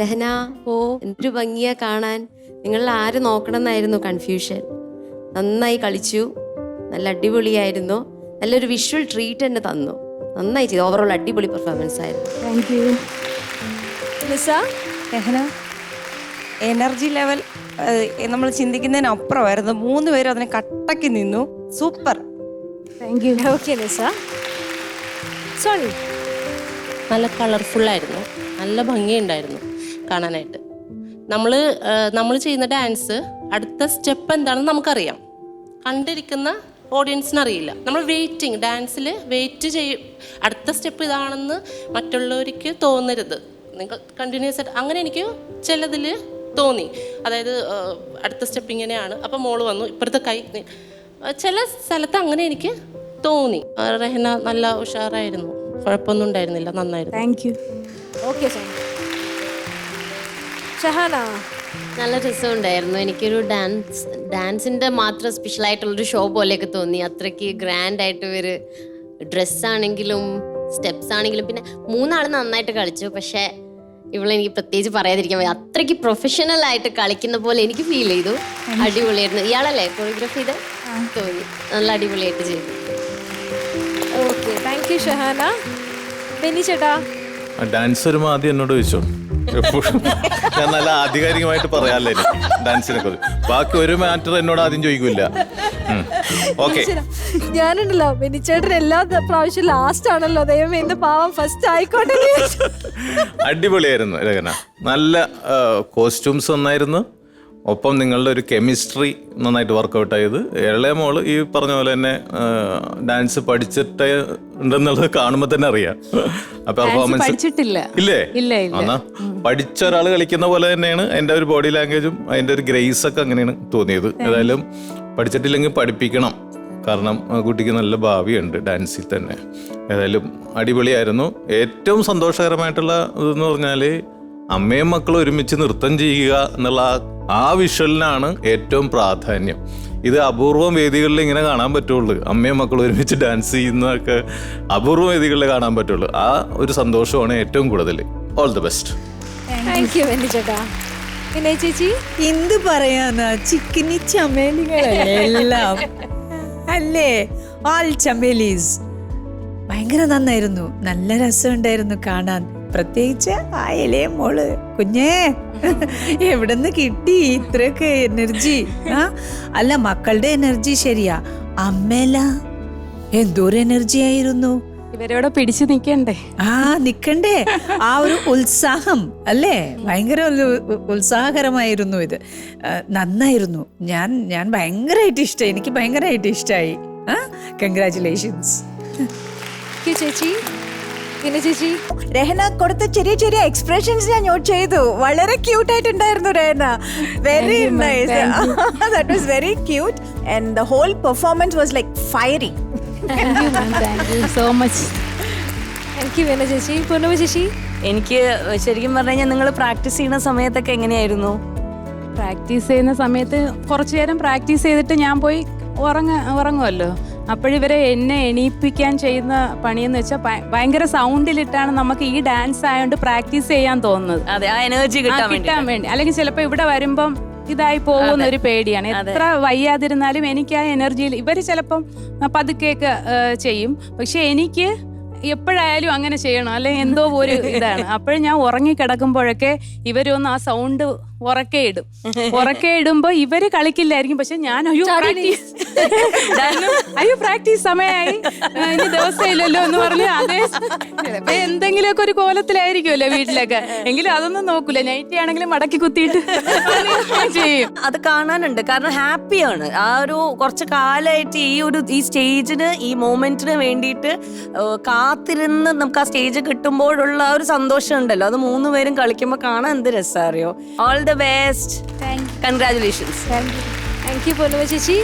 രഹന, എന്തൊരു ഭംഗിയാ കാണാൻ. നിങ്ങളിൽ ആര് നോക്കണം എന്നായിരുന്നു കൺഫ്യൂഷൻ. നന്നായി കളിച്ചു, നല്ല അടിപൊളിയായിരുന്നു. നല്ലൊരു വിഷ്വൽ ട്രീറ്റ് തന്നെ തന്നു. നന്നായി ചെയ്തു. ഓവറോൾ അടിപൊളി പെർഫോമൻസ് ആയിരുന്നു. Thank you. Rahana, energy level നമ്മൾ ചിന്തിക്കുന്നതിനപ്പുറമായിരുന്നു. 3 പേരും അതിനെ കട്ടക്കി നിന്നു. Super. Thank you. Okay Nisa. Sorry. നല്ല കളർഫുള്ളായിരുന്നു, നല്ല ഭംഗിയുണ്ടായിരുന്നു കാണാനായിട്ട്. നമ്മൾ ചെയ്യുന്ന ഡാൻസ് അടുത്ത സ്റ്റെപ്പ് എന്താണെന്ന് നമുക്കറിയാം, കണ്ടിരിക്കുന്ന ഓഡിയൻസിന് അറിയില്ല. നമ്മൾ വെയിറ്റിംഗ്, ഡാൻസിൽ വെയിറ്റ് ചെയ്യും. അടുത്ത സ്റ്റെപ്പ് ഇതാണെന്ന് മറ്റുള്ളവർക്ക് തോന്നരുത്. നിങ്ങൾ കണ്ടിന്യൂസ് ആയിട്ട് അങ്ങനെ എനിക്ക് ചിലതിൽ തോന്നി. അതായത് അടുത്ത സ്റ്റെപ്പ് ഇങ്ങനെയാണ്, അപ്പം മോള് വന്നു ഇപ്പുറത്തെ കൈ, ചില സ്ഥലത്ത് അങ്ങനെ എനിക്ക് തോന്നി. റഹന നല്ല ഉഷാറായിരുന്നു, കുഴപ്പമൊന്നും ഉണ്ടായിരുന്നില്ല, നന്നായിരുന്നു. Thank you. ഓക്കെ ഷഹാന. നല്ല രസമുണ്ടായിരുന്നു. എനിക്കൊരു ഡാൻസിൻ്റെ മാത്രം സ്പെഷ്യലായിട്ടുള്ളൊരു ഷോ പോലെയൊക്കെ തോന്നി. അത്രയ്ക്ക് ഗ്രാൻഡായിട്ട് ഒരു ഡ്രസ്സാണെങ്കിലും സ്റ്റെപ്സ് ആണെങ്കിലും, പിന്നെ 3 ആൾ നന്നായിട്ട് കളിച്ചു. പക്ഷേ ഇവളെനിക്ക് പ്രത്യേകിച്ച് പറയാതിരിക്കാൻ പറ്റും, അത്രയ്ക്ക് പ്രൊഫഷണൽ ആയിട്ട് കളിക്കുന്ന പോലെ എനിക്ക് ഫീൽ ചെയ്തു. അടിപൊളിയായിരുന്നു. ഇയാളല്ലേ കൊറിയോഗ്രാഫി ചെയ്ത്? തോന്നി നല്ല അടിപൊളിയായിട്ട് ചെയ്തു. Okay, thank you Shahana. Benny ചേട്ടാ, ഡാൻസ് വരുമ്പോൾ ആദ്യം എന്നോട് ചോദിച്ചോ. ഞാൻ നല്ല ആധികാരികമായിട്ട് പറയാമല്ലോ എനിക്ക് ഡാൻസിനെ കുറിച്ച്. ബാക്കി ഒരു മാറ്റർ എന്നോട് ആദ്യം ചോദിക്കില്ല. ഓക്കെ, ഞാനുണ്ടല്ലോ ബെന്നി ചേട്ടൻ എല്ലാ പ്രാവശ്യം ലാസ്റ്റ് ആണല്ലോ. ദൈവം എന്റെ പാവം ഫസ്റ്റ് ആയിക്കോട്ടെ. അടിപൊളിയായിരുന്നു രഹന. നല്ല കോസ്റ്റ്യൂംസ് നന്നായിരുന്നു. ഒപ്പം നിങ്ങളുടെ ഒരു കെമിസ്ട്രി നന്നായിട്ട് വർക്കൗട്ട് ആയത്. ഇളയ മോള് ഈ പറഞ്ഞ പോലെ തന്നെ ഡാൻസ് പഠിച്ചിട്ട് ഉണ്ടെന്നുള്ളത് കാണുമ്പോൾ തന്നെ അറിയാം. ആ പെർഫോമൻസ് ഇല്ലേ? എന്നാ പഠിച്ച ഒരാൾ കളിക്കുന്ന പോലെ തന്നെയാണ് എൻ്റെ ഒരു ബോഡി ലാംഗ്വേജും അതിൻ്റെ ഒരു ഗ്രേസ് ഒക്കെ അങ്ങനെയാണ് തോന്നിയത്. ഏതായാലും പഠിച്ചിട്ടില്ലെങ്കിൽ പഠിപ്പിക്കണം, കാരണം കുട്ടിക്ക് നല്ല ഭാവിയുണ്ട് ഡാൻസിൽ തന്നെ. ഏതായാലും അടിപൊളിയായിരുന്നു. ഏറ്റവും സന്തോഷകരമായിട്ടുള്ള ഇതെന്ന് പറഞ്ഞാൽ അമ്മയും മക്കളും ഒരുമിച്ച് നൃത്തം ചെയ്യുക എന്നുള്ള ആ വിഷ്വലിനാണ് ഏറ്റവും പ്രാധാന്യം. ഇത് അപൂർവം വേദികളിൽ ഇങ്ങനെ കാണാൻ പറ്റുള്ളൂ. അമ്മയും മക്കളും ഒരുമിച്ച് ഡാൻസ് ചെയ്യുന്നതൊക്കെ അപൂർവം വേദികളിൽ കാണാൻ പറ്റുള്ളൂ. ആ ഒരു സന്തോഷമാണ് ഏറ്റവും കൂടുതൽ. All the best. Thank you Benny ചേട്ടാ. പിന്നെ ചേച്ചി, എന്ത് പറയാനാ, ചിക്കിനി ചമേലികളെല്ലാം അല്ലേ, ആൾ ചമേലീസ് ഭയങ്കര നന്നായിരുന്നു. നല്ല രസമുണ്ടായിരുന്നു കാണാൻ. പ്രത്യേകിച്ച് ആ ഇളയ മോള് കുഞ്ഞേ, എവിടെന്ന് കിട്ടി ഇത്രയൊക്കെ എനർജി? അല്ല, മക്കളുടെ എനർജി ശരിയാ, അമ്മേല എന്തോരം എനർജി ആയിരുന്നു. ഇവരോടെ പിടിച്ചു നിക്കണ്ടേ? നിക്കണ്ടേ? ആ ഒരു ഉത്സാഹം അല്ലേ, ഭയങ്കര ഉത്സാഹകരമായിരുന്നു. ഇത് നന്നായിരുന്നു. ഞാൻ ഭയങ്കരമായിട്ട് ഇഷ്ടമായി, എനിക്ക് ഭയങ്കരമായിട്ട് ഇഷ്ടമായി. കൺഗ്രാറ്റുലേഷൻസ് ചേച്ചി. പിന്നെ ചേച്ചി, രഹന കൊടുത്ത ചെറിയ ചെറിയ എക്സ്പ്രഷൻസ് ഞാൻ നോട്ട് ചെയ്തു. വളരെ ക്യൂട്ട് ആയിട്ടുണ്ടായിരുന്നു Rahana. Very nice. That was very cute and the whole performance was like fiery. Thank you so much. Thank you പിന്നെ ചേച്ചി. പൂർണ്ണിമ ചേച്ചി, എനിക്ക് ശരിക്കും പറഞ്ഞു കഴിഞ്ഞാൽ നിങ്ങൾ പ്രാക്ടീസ് ചെയ്യുന്ന സമയത്തൊക്കെ എങ്ങനെയായിരുന്നു? പ്രാക്ടീസ് ചെയ്യുന്ന സമയത്ത് കുറച്ചു നേരം പ്രാക്ടീസ് ചെയ്തിട്ട് ഞാൻ പോയി ഉറങ്ങുമല്ലോ. അപ്പോഴിവരെ എന്നെ എണീപ്പിക്കാൻ ചെയ്യുന്ന പണിയെന്ന് വെച്ചാൽ ഭയങ്കര സൗണ്ടിലിട്ടാണ് നമുക്ക് ഈ ഡാൻസ് ആയതുകൊണ്ട് പ്രാക്ടീസ് ചെയ്യാൻ തോന്നുന്നത്. അതെ, ആ എനർജി കിട്ടാൻ വേണ്ടി. അല്ലെങ്കിൽ ചിലപ്പോൾ ഇവിടെ വരുമ്പം ഇതായി പോകുന്ന ഒരു പേടിയാണ്. എത്ര വയ്യാതിരുന്നാലും എനിക്ക് ആ എനർജിയിൽ ഇവര് ചിലപ്പം പതുക്കെയൊക്കെ ചെയ്യും. പക്ഷെ എനിക്ക് എപ്പോഴായാലും അങ്ങനെ ചെയ്യണം, അല്ലെങ്കിൽ എന്തോ ഒരു ഇതാണ്. അപ്പോഴും ഞാൻ ഉറങ്ങി കിടക്കുമ്പോഴൊക്കെ ഇവരൊന്ന് ആ സൗണ്ട് ഉറക്കെ ഇടുമ്പോ ഇവര് കളിക്കില്ലായിരിക്കും. പക്ഷെ ഞാൻ അയ്യോ പ്രാക്ടീസ് സമയമായി, ഇനി ദിവസമില്ലല്ലോ എന്ന് പറഞ്ഞ് അതേ എന്തെങ്കിലുമൊക്കെ ഒരു കോലത്തിലായിരിക്കുമല്ലോ വീട്ടിലൊക്കെ. എങ്കിലും അതൊന്നും നോക്കൂല. നൈറ്റി ആണെങ്കിലും മടക്കി കുത്തിയിട്ട് ചെയ്യും. അത് കാണാനുണ്ട്, കാരണം ഹാപ്പിയാണ്. ആ ഒരു കുറച്ച് കാലമായിട്ട് ഈ സ്റ്റേജിന്, ഈ മൊമെന്റിന് വേണ്ടിയിട്ട് കാത്തിരുന്ന് നമുക്ക് ആ സ്റ്റേജ് കിട്ടുമ്പോഴുള്ള ഒരു സന്തോഷം ഉണ്ടല്ലോ, അത് 3 പേരും കളിക്കുമ്പോൾ കാണാൻ എന്ത് രസം അറിയോ. All the best. Congratulations. Thank you Purnima ചേച്ചി.